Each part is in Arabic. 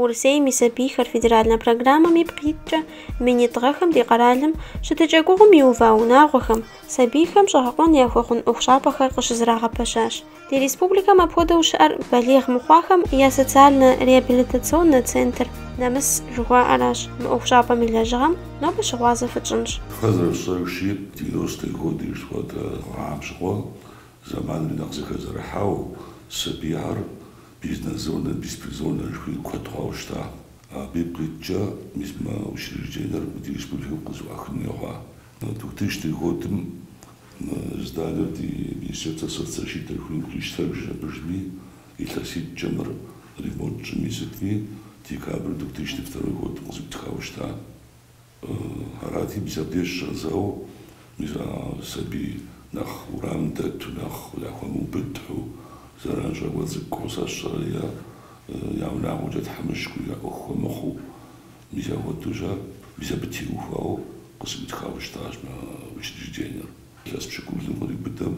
Урсейми сабийхэр федеральнэ программэми бгъиткӏэ минитӏыгъэхэм ди къэралым щытыкӏэ гугъум иува унагъуэхэм, сабийхэм щӏэгъэкъуэн яхуэхъун ӏуэхущӏапӏэхэр къыщызэрагъэпэщащ. Ди республикэм апхуэдэу щыӏэр балигъ мыхъуахэм я социально-реабилитационнэ центр «Нэмыс» жыхуаӏэращ. Мы ӏуэхущӏапӏэм и лэжьыгъэм нобэ щыгъуазэ фытщӏынщ. Хэзэрыщӏэжщи 90-е годы щхъуэдэ гъамщӏыгъуэ зэманым нэхъ зэхэзэрыхьауэ сабийхэр бизнес-зонэ, беспризонэ жыхуи куэд хъуауэ щыта. Абы и бгъиткӏэ мис мы учреждениер ди республикэм къызэӏуахын ехъуа. 2000 годым зданэр ди Министерство соцзащиты жыхуи къищтэжыр абыжми, илъэситӏкӏэ мыр ремонт щӏыми сытми, декабрь 2002 год къызиптыхауэ щыта. Арати мис абдеж щӏэзэу мис сабий нэхъ урамым дэту нэхъ яхуэмыубыдхьу зэранщӏэуэ цӏыкӏу сащӏэрэ я унагъуэкӏэ тхьэмыщкӏу я ӏуэху мыхъуу мис ахуэдэущӏэ мис абы теухуауэ къызиптыхауэ щытащ мы учреждениер. Илъэс пщыкӏублым кърибыдэм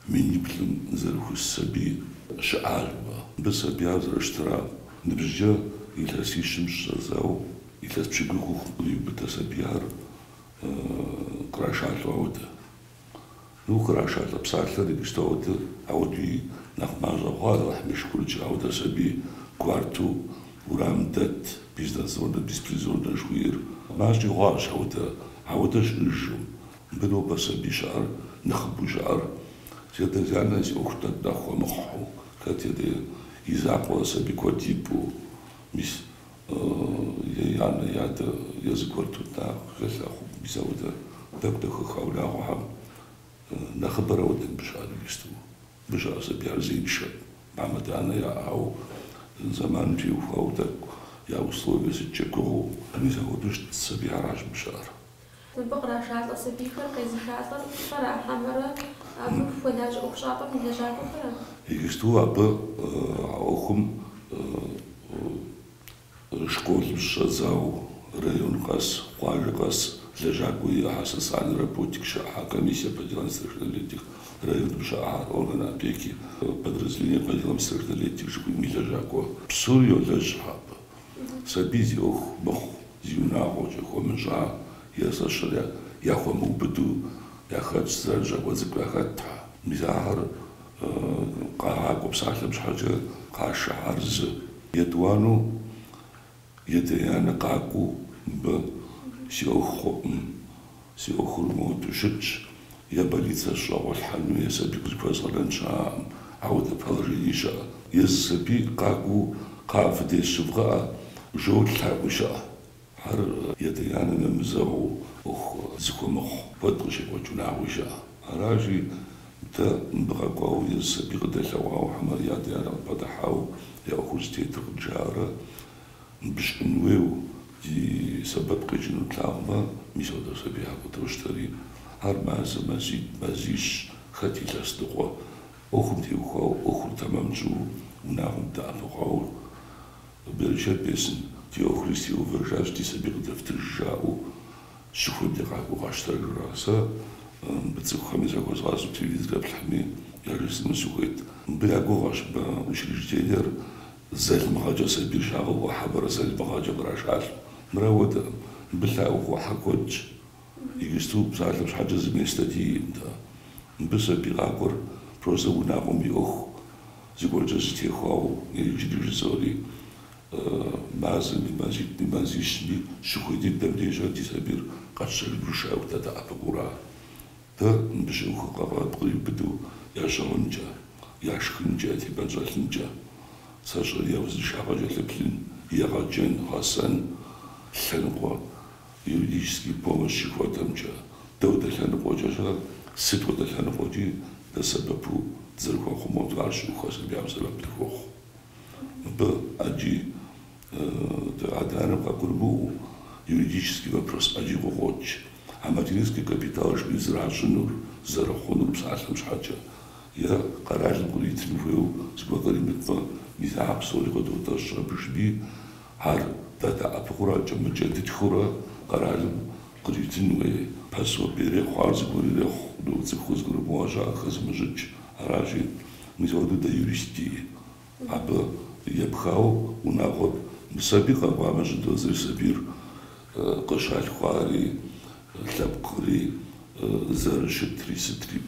миниплӏым зэрыхуис сабий щыӏащ. Мыбы сабийр зэрыщытра ныбжьыкӏэ илъэсищым щӏэзэу илъэс пщыкӏугъу кърибыдэ сабийр кърашалъэу ауэдэ. Ну кърашалъэ псалъэр икӏыщтэу ауэдууи нэхъ мащӏэ хъуа нэхъ мышхуркӏэ ауэдэ сабий кӏуарту урамым дэт бизнес-зонэ, беспризонэ жыхуиӏэр мащӏи хъуащ ауэдэ щыӏэжу. Мыбы нобэ сабий щыӏэр нэхъыбэу щыӏэр си адэ-зи-анэ зи ӏуэху дэнт нэхъ хуэмыхъуу, хэт и закъуэ сабий куэд ибэу мис и анэ и адэ езы гуэрту нэхъ хэлъэхъуу мис ауэдэ дэхуха унагъуэхьэм нэхъыбэр ауэдэ мыбы щыӏэр иджысту. Мыбы щыӏэ сабийр зеиншэ, мамэ данэ яӏауэ зэманым теухуауэ тӏэкӏу я условие зыдкӏэ гугъуу мис ауэдэу щыт сабийращ мыбы щыӏэр. Мыбы кърашалӏэ сабийхэр къезыхалӏэр фэрахьэмэрэ абы хуэлажьэ ӏуэхущӏапӏэм и лэжьакӏуэхэр? Иджысту абы ӏуэхум школым щыщӏэдзауэ район къэс, къуажэ къэс лэжьакӏуэ иӏэ социальный работник щыӏэ, комиссия по делам несовершеннолетних районом щыӏэ, орган опеки, подразделение по делам несовершеннолетних жыхуи лэжьакӏуэ псор йолэжь абы. Сабий зи ӏуэху мыхъу, зи унагъуэкӏэ хуэмыщӏа, езэщыр яхуэмыубыду яхэт зэранщӏэкӏуэ цӏыкӏу яхэтхьэ. Мис ахэр къагъакӏуэ псалъэм щхьэкӏэ къашыхьар зы. Етӏуанэу едеянэ къакӏуэу мыбы си ӏуэху хъуӏым, си ӏуэхур моду щытщ, е больницэ щӏэгъуэлъхьэну, е сабий къызыхуэзгъэнэн щыӏэкъым, ауэдэ положение щыӏэ. Езы сабий къакӏуэу фыдес щывгъэӏэ, жэуэлъхьэӏуи щыӏэ. Ар едеянэ нэмызэгъыу ӏуэху зыхуэмыхъу куэд къыщекӏуэкӏ унагъуи щыӏэ. Аращи дэ мыбы къэкӏуауэ езы сабий къыдэлъэгъуауэ хьэмэрэ и адэ-анэ къыпэдыхьауэ я ӏуэхур зытетыр къыджарэ мыбы щыӏэн хуейуэ ди сэбэп къекӏыну плъагъумэ мис ауэдэ сабий къыдэу щтэри ар мазэ мазищ хэт илъэс дыгъуэ ӏуэхум теухуауэ ӏуэхур тэмэмщӏу унагъуэм дэӏэпыкъуауэ берычэт бесын ди ӏуэхури стеувэжащ, ди сабий къыдэфтыжыжаӏэу щыхуейм де къакӏуэу къащтэжырэ. Сэ мыбы цӏыхухэми зэхуэзгъащӏэу телевизорым плъхьэми яжесӏэну сыхуейт. Мыбы я гугъэщ мыбы учреждениер зэлымыгъэкӏэ сабийр щагъэуӏуэхьэмэрэ зэлымыгъэкӏэ кърашалъэу. Мыр ауэдэ, мыбы лъаӏуэхъуэхьэр куэдщ. Иджысту псалъэм щхьэкӏэ зыми статьийм дэ. Мыбы сабий къакӏуэр просто унагъуэм и ӏуэху зыгуэркӏэ зытехуауэ иджыри жызори мазэми мазищми щыхуей дыдэм дежэ ди сабийр къэтщтэжыну дэ дэӏэпыкъура. Дэ мыбы щыӏэхуэ кърибыдэу ящӏэгъункӏэ, яшхынкӏэ, ятемэн щӏэлъынкӏэ сэ щӏэри я узыншагъэкӏэ лъэплъын, егъэджэн, гъэсэн, лъэныкъуэ, юридический помощь жыхуэдэмкӏэ. Дэ уэ лъэныкъуэкӏэ щэ сыт хуэдэ лъэныкъуэкӏи дэ сэбэпу зэрыхуэхъумэу ар щыӏухуэ сабийм сэбэп дыхуэхъу. Мыбы ӏэджи адэ-анэм къакӏуэрымыӏуэу юридический вопрос ӏэджи къокъуокӏ. А материнский капитал жыпӏи зэращӏынур, зэрыхъунур псалъэм щхьэкӏэ يا قراج قريت نفيو سبقري متما ميزاب صوري قدو تشرب بشبي هار تاتا أبقرا جمع جديد خورا قراج قريت نوي بسوا بيري خارج قري رخ دو تخوز قري مواجه خز مجج هراجي ميزودو دا يوريستي أبا يبخاو وناخد مسابقة بعمج دوزي سبير قشال خواري لبقري زرشتري ستري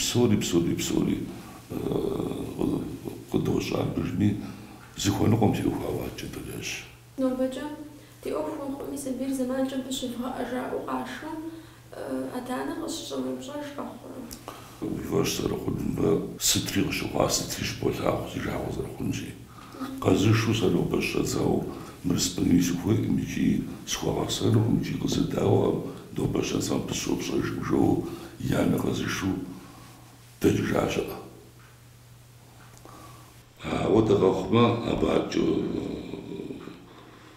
بسوري قدوش عن برجمي زخوان قوم في أخوات جدلاش. نوبجا دي أخوان قومي سبير زمان جنب شفها أجا وقاشو أدانا غششم مبجاش بخورا. ويفاش سرخون ستري غشوا ستري شبولها وزيجا وزرخونجي. قازي شو سالو باش تزاو مرسبني سوفي ميجي سخوا سالو ميجي قصداو دو باش تزاو بسوب جو يعني قازي شو تجراجا. ودغخما أبعد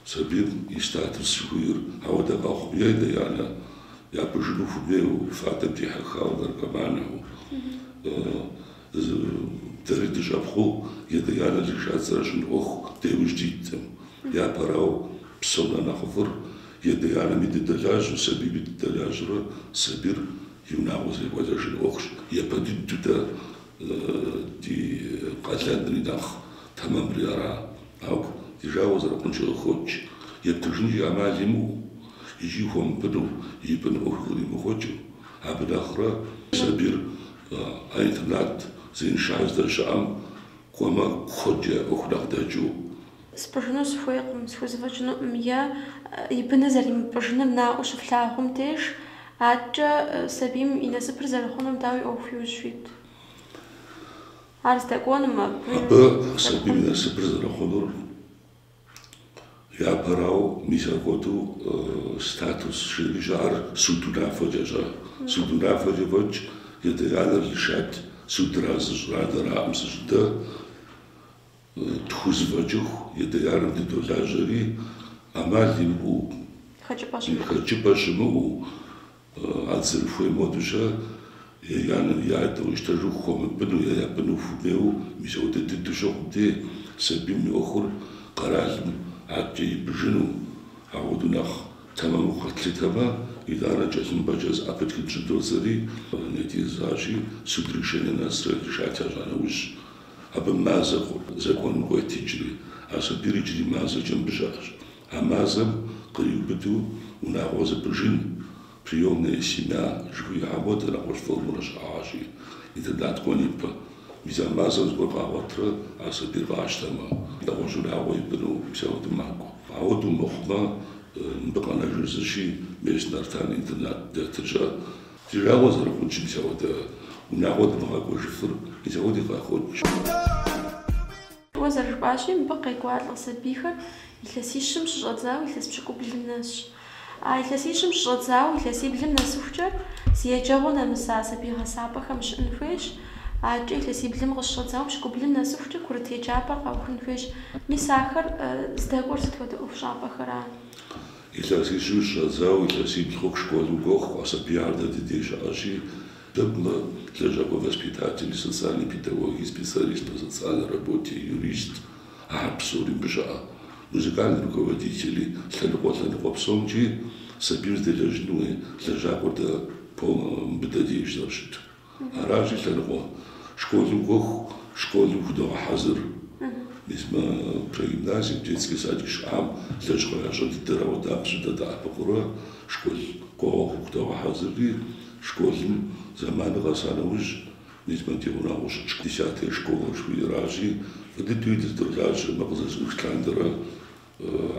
سبيل يستاتس شوير ودغخ بيدا يعني يا بجنو فبيو فاتبتي حخاو در كمانه تريد جابخو يديانا لجات زرشن أخ تيوش جيتم يا براو بسونا نخفر يديانا ميد الدلاج وسبي بيد الدلاج سبير يناغو زي وجاجن أخش يبدي تدا دي قاتلان داخ تمام ريارا أو يجاوز رقم شو خوش يبتجني أعمال يمو يجيهم بدو يبنوا أخرى مخوجو عبد آخر سبير أيتنات زين شاز در شام قوما خوجة أخرى داجو سبجنو سفويقم سفوزفجنو ميا يبنى زري مبجنو ناقوش فلاهم تيش عجا سبيم ينسبر زرخونم داوي أو فيوشفيت عارس تكون ما أبا سبيم ينسبر زرخونر يا براو ميزاقوتو ستاتوس شريجار سودنا فوجج يدعى الشات سودراز جرادر أمس جدا تخوز فوجه يدعى $2 أمال يمو خجباش مو عزل فوي مودجا يعني يعدو يشتروا خوم بنو يا بنو فميو ميزاقوت تدشوا دي سبيم أخر قرال عجي بجنو عودو نخ تمام قتل تمام إذا رجعت بجاز أبد كنت دوزري نتي زاجي سودريشين الناس رجعت أنا وش أبى مازق زكون قوي تجري أصبر يجري مازق جنب جاج مازق قريب بدو ونعوز بجن في يوم نسينا شوي عود أنا وش فوق عاشي إذا لا تكون يبقى ميزان مازق زكون قاوتر أصبر غاش تمام إذا وجود عوي بنو بسوي معكو عودو مخما نبقى نجلس شيء باش نرتاني إنترنت تجاوز ركون شي بسوي ونعود نغاك وجفر يسوي دي غاخد وزر باشي مبقى يقعد لصبيخة يلاسيشم شجرزاو يلاسبشكو بالناس يلاسيشم شجرزاو يلاسي بالناس وفجر سيجاونا مسا سبيخة صعبة مش انفيش عاجي يلاسي بلم غشجرزاو مشكو بالناس وفجر كورت يجابا أو خنفيش مساخر زداقور ستودا أوفشابا خرا يلاسي شجرزاو يلاسي بخوك شكولو غوخ وصبيعر دا ديش عاشي Дабна лежа воспитатель, социальный педагог, специалист по социальной работе, юрист, абсурдный бежа, музыкальные руководители, следовательно, псомчи, сабир дележные, лежа куда по бедадеж заршит. А раньше следовало школу куда хазыр, несма прогимназия, детский садик шам, лежа жан дыравода, сюда да покура, школ куда хазыр. شكولن زمان غاسانا وج نسبة تيونا وش ديساتي شكول شوي راجي فدتو يدرج مغزز وشلاندرا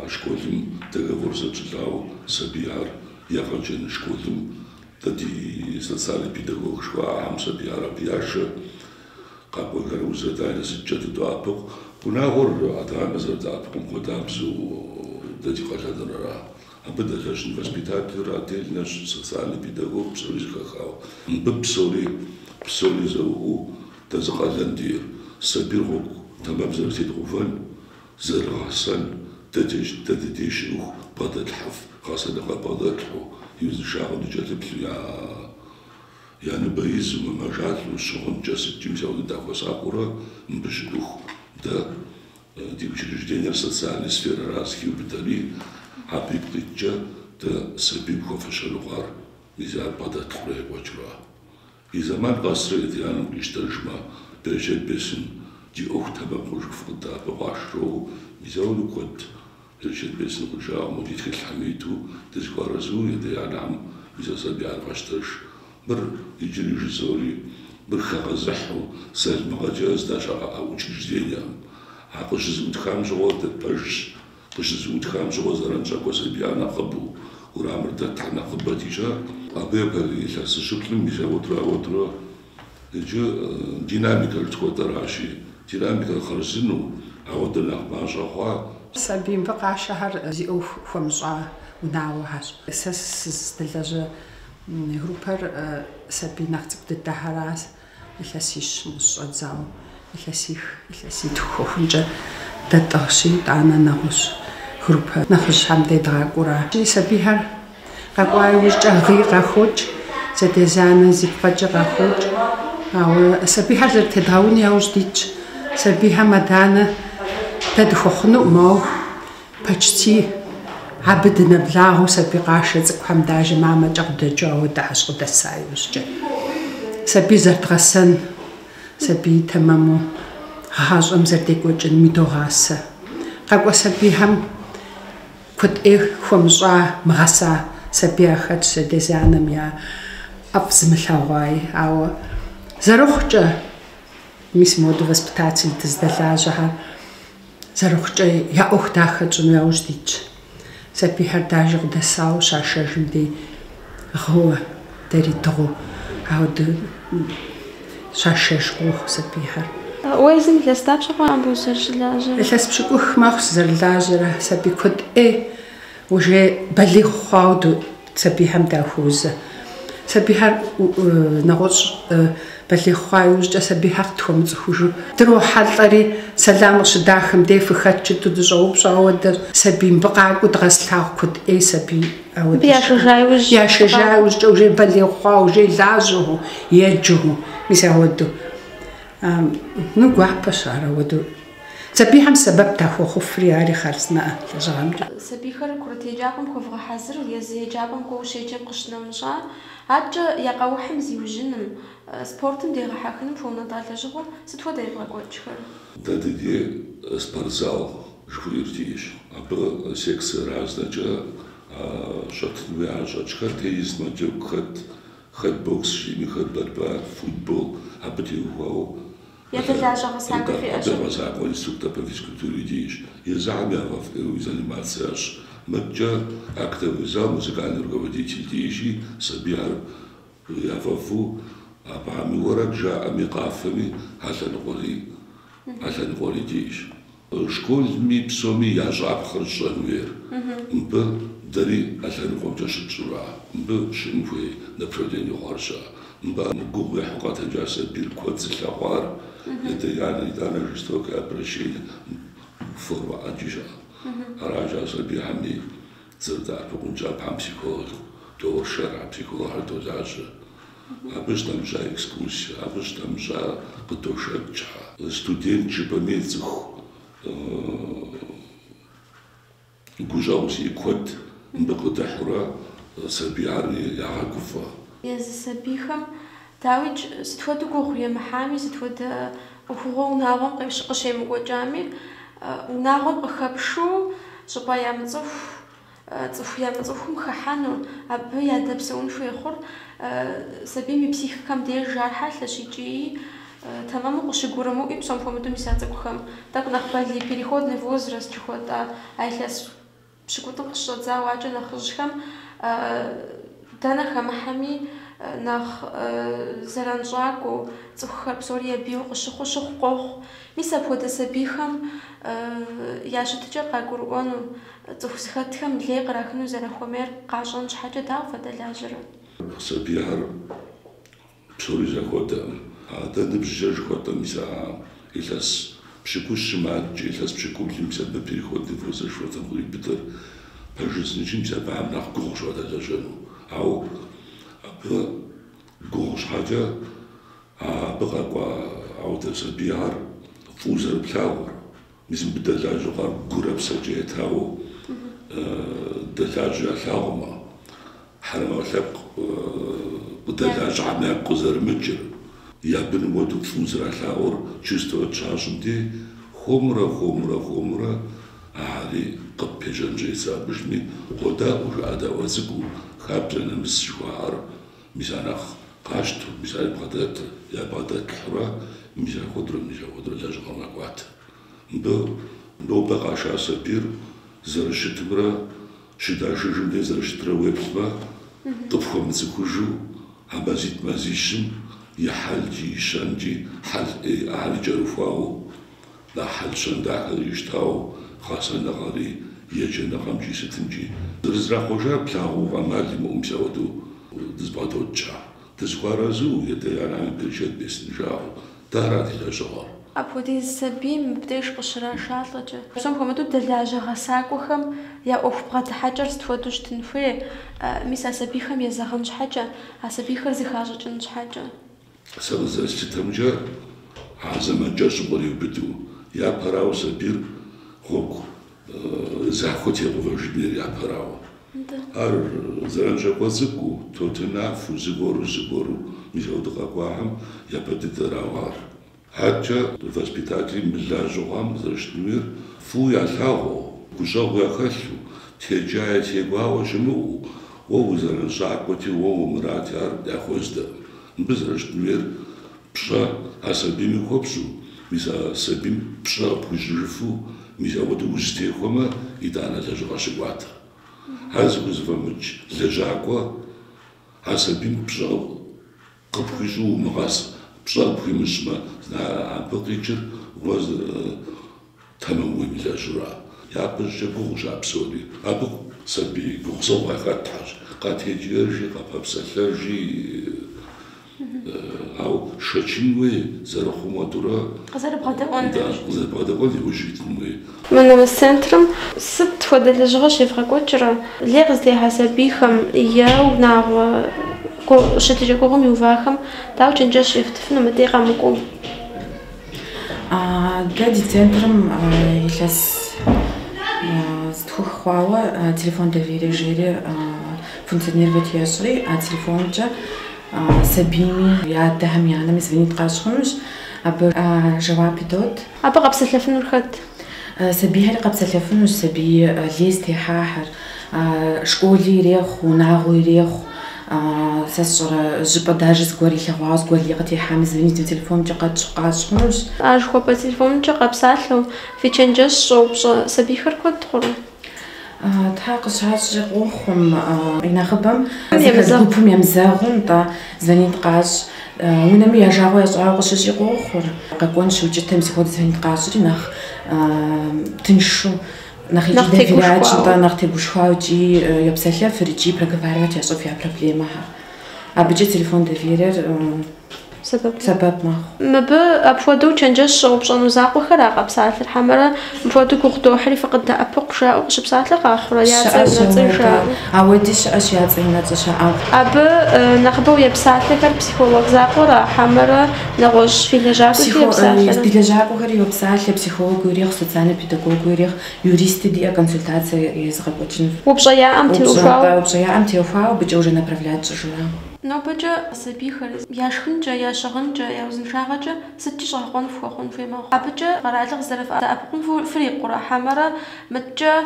شكولن تغورزا تلاو سبيار يغجن شكولن تدي سلسالي بيداغوغ شوا عام سبيار بياش قابو غروزا داينا سجد دوابق كنا غور ادانا زردابق قدامسو تدي قلادنا أبدا لجن воспитатель راتيل ناش социальный педагог بسوري خاو بسوري زو تزقالن دير سبيرو تمام زرتي غوفن زرغسن تديشوخ بدل الحف خاصة بدل الحو يوز شاغل جاتب يا яныбаиз мажалу шон часитим сяуды дахвасакура мбешдух да ди учреждения социальной сферы разхибтали апиктича да сабим хофашалугар мизар падат хребочра и заман гасрет янам гиштажма перешет бесин ди охтаба хушфута башро мизаулу кот перешет бесин хужа мудит хилхамиту дискваразу яданам мизасаби арвашташ بر يجري جزوري بر خازحو سال مغاجاز داشا او учреждения عقش زود خام جوات باش قش زود خام جو زران جاكو سبيانا قبو ورامر تاعنا قباتيجا ابي بالي لاس شكل ميجا وترا يجي ديناميكا تكوتراشي ديناميكا خرجنو عودنا باجا خوا سبيم بقى شهر زي خمسة ونعوهاش اساس دلاجه группар саби нахцэптэд дахарас иласиш мусцадзау иласид хохунжа датарси таананарус группа нахш хамдэ драгура сабихар каквайвч агирахоч сэтезана зиппачарахоч ау сабихар тэдауни аустич сабиха мадана тэдхохну мау почти عبدنا بلاغو سبي قاشة زكوهم داجي ماما جغدا جاو داش غدا سايوش جا سبي زرد غسن سبي تمامو هاج امزردك وجن ميدو غاسة قاقوا سبي هم كد خمجا مغاسا سبي اخد سدزانا ميا افز ملاواي او زروخ جا ميس مودو воспитатель تزدلاجها زروخ جا يا اخ داخل جنو يا وجديج سبي هرداج غدساو شاشجم دي هو داري تغو عود شاشش روح سبي هر ويزن لستاتش قام بوسر لاجر لس بشكوخ ماخس لاجر سبي كد وجه بليغ خاود سبي هم داخوز سبي هر نغوش بليغ خاوج سبي هر توم زخوجو درو حلطري سلام شداخم دي فخاتش تدجاوب شاود سبي بقى قد غسلاو كد سبي او يا شجاوج جوجي بليغ خاوج لاجو يجو مساودو نقوى بشارة ودو سبي هم سبب تاخو خفري عاري خالصنا لجرام سبي خير كرتي جابم كفغ حزر يزي جابم كو شيجم قشنا مشا عاج يقاو حمزي وجنم سبورتم دي غحاكنم فونا دالجو ستوا داي بغاكوتشخر دادي спортзал жхуиртиш ап секс разнача шатвя жачхат изматюк хат бокс шими хат борьба футбол апатиухау я дальше саку фиаш я саку инструктор по физкультуре диш я занимался заниматься матча активный зал музыкальный руководитель диши собиар я фафу أبعمي ورجع أمي قافمي عشان نقولي ديش شكون مي بسومي يجعب خرج غير مب دري عشان نقوم جاشت شرع مب شنفوي نبردين يخرجا مب نقوم حقات جاسد بالكود زلوار يديانا يدانا جستوك أبرشين فورما أجيشا أراجع سبي حمي زردار بقون جاب حم بسيكول دور شرع بسيكول هردو زاجة Абыш там жа экскурсия, абыш там жа потошепча. Студент чипамецух гужауси кот бакотахура сабиарни ягакуфа. Яз сабихам тавич ситфоду гохуя махами ситфода ухугу нагом qishqishем годжами нагом қхапшу шпаямцуф цуфьямцуфум хахану абы ядапсун фехур سبيمي بسيخكم دير جارحة لشيء تمام قشجورمو إبسام فمدو مساعدكم так نخبالي переходный возраст чего-то айхлес بشكوتن قشط زواج نخرجهم دانا خمحمي نخ زرانجاكو تخرب بسوريا بيو قشخو شخقوخ ميسا بودا سبيخم ياشتجا قاقرؤونو تخسختهم ليق راكنو زرخومير قاشان شحاجة داو فدلاجر سبيهر بسوري زخوتا هذا نبجج خوتا مسا إلاس بشكوش مات إلاس بشكوش مسا ببيرخوت نفوز شوتا نقولي بتر بجز نجي مسا بعم نخقوش ودا جانو أو أبا قوش حاجة بقى عودة سبيعر فوزر بلاور مثل بدلاج غار قرب سجيت هاو دلاج لاغما حرم وثق بدلاج عنا قزر مجر يا بن ودو فوزر لاور جستو تشاشم دي خمرة علي قد بيجن جيسا بجمي قدا وجادا وزقو خابلنا مسجوار ميزانخ قاشتو ميزان بغدات يا بغدات الحرا ميزان خضر لاج غرنا قوات نو بقى شاسة بير زرشتمرا شداش جمدي زرشترا ويبسما طفخو مزكوجو عبازيت مازيشم يحلجي شنجي حل جروفاو لا حل شندا يشتاو خاصة نغاري يجي نغامجي ستنجي درزرا خوجا بلاغو غمالي مؤمساودو دزبادو تشا دزغارازو يديانا بلشد بسنجاو داراتي لجغار أبودي سبيم بديش قشرة شاطجة. بسم كمدو دلاجة غساقوهم يا أوفبغت حجر ستفودوش تنفي ميسا سبيخم يزغنش حاجة سبيخر زخاجة جنش حاجة. سبزة ستمجا عزم جاش بريو بدو يا براو سبير خوك زاخوتي غوجدير يا براو. ار زرنجا قزقو توتنا فوزغورو زغورو ميزودغا قواهم يا بدي راوار. حتى الوسبيتاتي ملا جوام زرشتمير فويا ثاغو كوشاغو يخشو تيجاي تيغواو شنو ووزرن شاكوتي وو مراتي ار ياخوزدا بزرشتمير بشا اسبيمي خوبشو ميسا سبيم بشا بوجرفو ميسا ودوستي خوما يدانا لجغاشغوات هازو زفمج لجاكوا اسبيم بشا قبوجو مغاس بشرب في مشما عم بقيتشر واز تموي ملا جرا يا بجا بوش ابسولي ابو سبي بوصو قاتحج قات هيجيرجي قاب بسلجي او شچينوي زرخو ماتورا قزر بغداون وجيتنوي من السنترم ست فدل جغش يفرقوتشرا ليغز دي حسابيخم ياو ناو شتى جاكوهم يوفاهم تاو تنجش يفتفنا مديقة مكو قاعد تنترم يلاس ستخو خواوا تليفون دافيري جيري فونكسيونير بتياشري تليفون جا سبيمي يا دهم يعني مزبني تقاشخمش أب جوابي دوت أبا قبس تلفن الخد سبيها قبس تلفن سبي ليستي حاحر شكولي ريخ وناغو ريخ ساسر جبا داجز قولي لغواز قولي قتي حامز بني تليفون جقد شقاش خمش خو بتليفون جا قبسالو في تشنجش وبش سبيخر كود تخرو تحقش هاش جقوخم ينخبم زكوبهم يمزاغون تا زنين تقاش ونمي يجاو يجاوش جقوخر قاكون شو جت مسكود زنين تقاش نخ تنشو نخي جدا فيلاج نتا نختي بوشواوجي يبسالها فريجي بركفارات يا صوفيا بروبليمها أبجي تليفون دفيرر سبب ما مب أبفودو تشنجش وبشانو زاقو خراق بساعة الحمرة بفودو كوختو حري فقد أبوق شاء وقش بساعة الآخرة يا زين شاء عوديش أشياء زينة شاء أب نخبو يبساعة لك بسيكولوج زاقو را حمرة نغش في لجاكو في يبساعة في لجاكو غير يبساعة لبسيكولوج غير سوسيال بيداغوج غير يوريست دي консультация يزغبوتشن وبشيا أم تيوفاو وبشيا أم تيوفاو بيجي уже направлять жена نو بجا سبيخر يا شخنجا يا شغنجا يا وزنشاغجا ستي شغون فوخون في ما أبجا قرالغ زرف أبقون فريق قرا حمرة متجا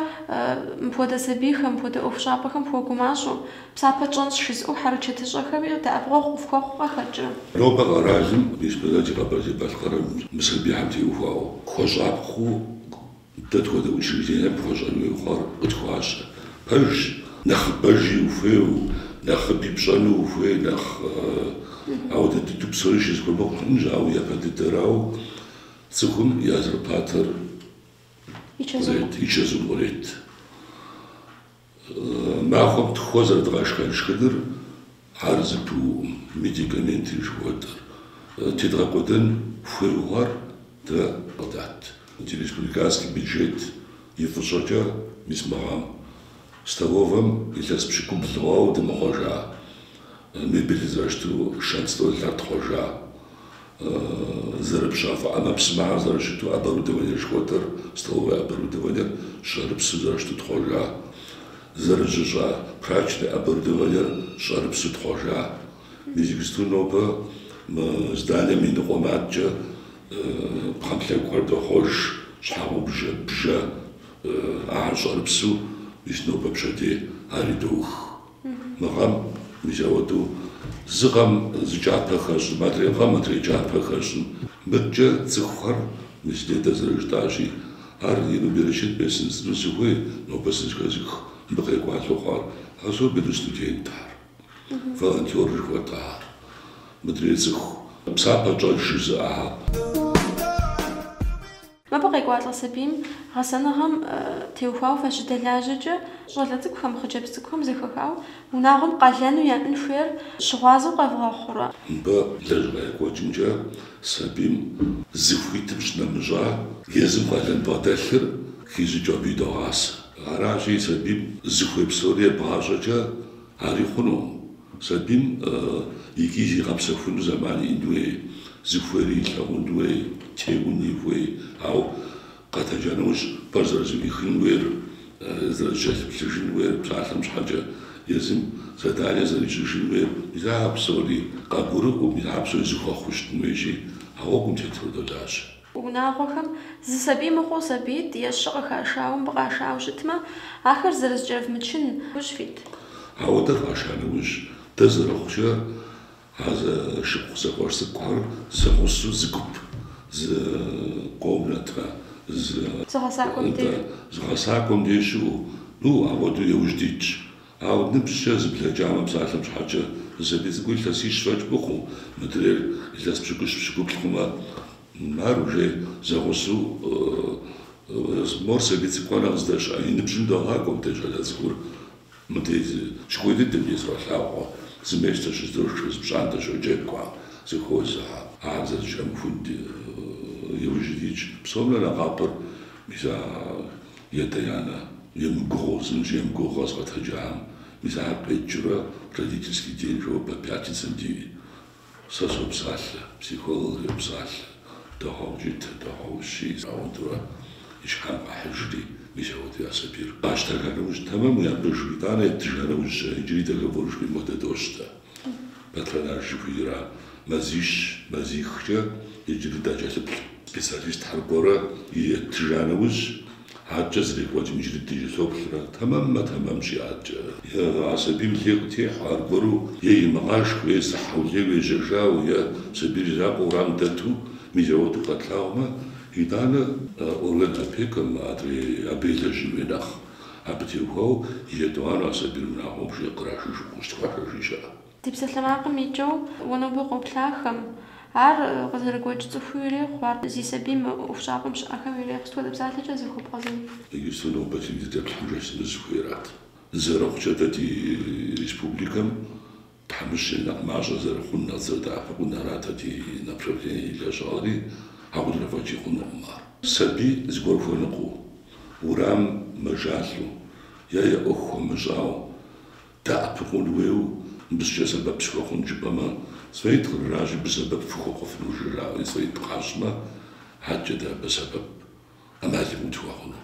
مفودا سبيخ مفودا أوفشابخم فوقماشو بسابة جونس شزء وحركة تجاكبي تأبغو فوق خجرا لو بقى رازم بيسبلاتي قبلتي بالقرن مسبيحة تيوفاو خوش أبخو تدخل وشيلين بخوش أنوي قتخواش برج نخ برجي وفيو نخ بيبشانو وفي نخ عودة تبصريش يسكر بقى نجاو يا بدي تراو سكم يازر باتر يشزو وريت ما خم تخوزر دغاشكان شخدر عرض بو ميديكامنتي شوتر تدغقودن فيروار تا قدات تيليسبوليكاسكي بيجيت يفرشاكا ميسمغام ستاغوفم يلاس بشكم بلغاو دمغاجا мобилизацию шанс тхожа зарабшафа амапсмар зарашиту оборудование шхотер столовое оборудование шарпсу зарашиту тхожа заражжа прачечное оборудование шарпсу тхожа мизигсту нопа здание минокоматча памфлеквардо хож шхабубжа бжа шарпсу миснопа бжаде аридух магам мизаводу زغم زجاج بخشن ماتري غماتري جاج بخشن بتجا زخر مش ده زرجتاشي عارضين وبيرشيد بسن زوجي نو بس زخ بقي قاعد لخار هسو بدستوتين تار فانتور جوتا مدري زخ بصابه جوج زعها ما بقي قاعد لسبيم غسنهم تيوفاو فاش دلاجج شغلتكم خجبتكم زخخاو وناغم قالانو يا انفير شغازو قفغا خرا با لجغا كوجنجا سبيم زفويت مش نمجا يزم قالان بادخر كيزو جوبي دوغاس غراجي سبيم زفوي بسوريا باجاجا عاريخونو سبيم يكيزي غابسفونو زمان اندوي زفوري لاوندوي تيوني فوي او قاتجانوش بازرزوي خنوير زرجات بلجنوير بصاحم حاجه يزم زدانيا زرجنوير اذا بسوري قابورو اذا بسوري زخوا خوشتنويشي هاو كنت تردداش وناغوخم زسبي مخو سبيت يشغخا شاوم بغاشاو شتما اخر زرزجاف متشن وش فيت هاو دغاشانوش تزرخشا هذا شق سقور سكر سقوسو زكوب ز قومنتها زغساكم ديشو نو عودو يوجديتش عاود نمشي زبلا جامع بصاحب حاجه زبي تقول تسيش فاج بخو مدري اذا بشكو بخما ناروجي زغسو مرسى بيتكون غزداش اي نمشي ندوغاكم تجا زكور مدري شكون يدي يزرع زميشتا شزدوش بشانتا شو جيبكوا زخوزا عادة جامفود يوجديش بصومنا نقابر ميزا يديانا يمغوزن يمغوز غتجام ميزا بيجرا родительский день جو по пятницам ди сосо псал психология псал доходит доходит аутро ишхан хажди ميزاود يا سبير اشتغل وش تمام يا بجويدان اتجاه وش يجري تغفرش بمدة دوستا بطلنا شفيرا مزيخجا يجري داجل سبيساليست حربورا يتجاه وش حاجة زريك واجم يجري تيجي صبحرا تمام شي حاجة يا عصبي مليقتي حربورو يي مغاش ويصح ولي جاو يا سبير جاب ورام داتو ميزاود قتلاهما إذا أولاد أبيكم أدري أبيله جمينах أبتيوه يدوانا سبيلنا هم شيء قراشش مستقرشيشة. تبصت لماقم يجو ونبوق بلاخم عار غزر جوج تفوري خوار زي سبيم وفشاقم شاكم يلي خستوا تبصت لجا زي خوب غزين. يجسونو باتي ديال الحمجة الزفيرات. زرق جدتي ريسبوبليكم تحمش نقماجة زرقنا زردا فقلنا راتتي نبرفين إلى شغالي. عاود رفاجي خنوما سبي زغور فنقو ورام مجالو يا أخو مجاو تأبقون ويو بس سبب شخون جبما سويت الراجل بسبب فخوخ فلوجرا سويت قاسمة حاجة بسبب أمازي متوخنا